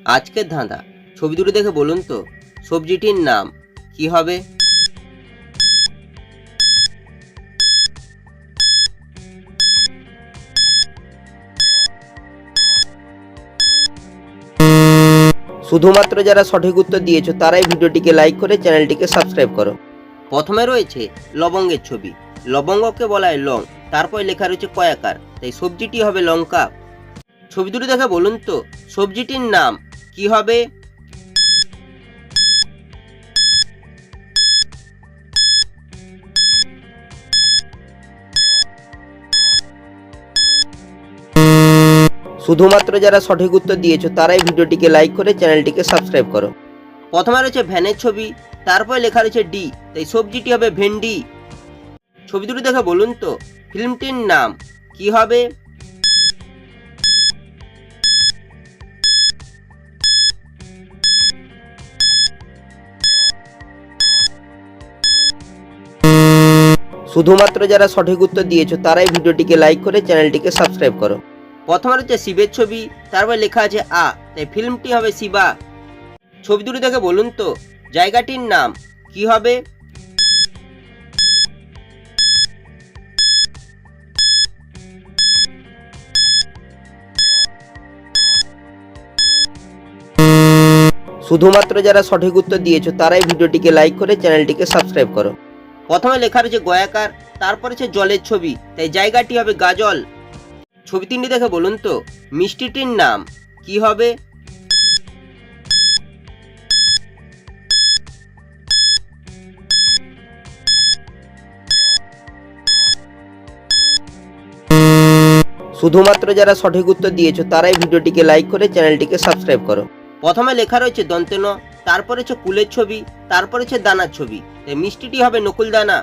আজকের ধাঁধা, ছবি দুটো দেখে বলুন তো সবজিটির নাম কি হবে? শুধুমাত্র যারা সঠিক উত্তর দিয়েছো তারাই ভিডিওটিকে লাইক করে চ্যানেলটিকে সাবস্ক্রাইব করো। প্রথমে রয়েছে লবঙ্গের ছবি। লবঙ্গকে বলা হয় লং, তারপর লেখা রয়েছে কয়াকার, তাই সবজিটি হবে লঙ্কা। ছবি দুটো দেখে বলুন তো সবজিটির নাম কি হবে? শুধুমাত্র যারা সঠিক উত্তর দিয়েছো তারাই ভিডিওটিকে লাইক করে চ্যানেলটিকে সাবস্ক্রাইব করো। প্রথমে রয়েছে ভ্যানের ছবি, তারপরে লেখা রয়েছে ডি, তাই সবজিটি হবে ভেন্ডি। ছবি দুটো দেখে বলুন তো ফিল্মটির নাম কি হবে? শুধুমাত্র যারা সঠিক উত্তর দিয়েছো তারাই ভিডিওটিকে লাইক করে চ্যানেলটিকে সাবস্ক্রাইব করো। প্রথমে রয়েছে শিবের ছবি, তারপর লেখা আছে আ, তাই ফিল্মটি হবে শিবা। ছবি দুটো দেখে বলুন তো জায়গাটির নাম কি হবে? শুধুমাত্র যারা সঠিক উত্তর দিয়েছো তারাই ভিডিওটিকে লাইক করে চ্যানেলটিকে সাবস্ক্রাইব করো। প্রথমে লেখা রয়েছে গয়াকার, তারপর হচ্ছে জলের ছবি, তাই জায়গাটি হবে গাজল। ছবি তিনটি দেখে বলুন তো মিষ্টিটির নাম কি হবে? শুধুমাত্র যারা সঠিক উত্তর দিয়েছো তারাই ভিডিওটিকে লাইক করে চ্যানেলটিকে সাবস্ক্রাইব করো। প্রথমে লেখা রয়েছে দন্তেন, তারপর হচ্ছে কুলের ছবি, তারপর হচ্ছে দানার ছবি, তাই মিষ্টিটি হবে নকুল দানা।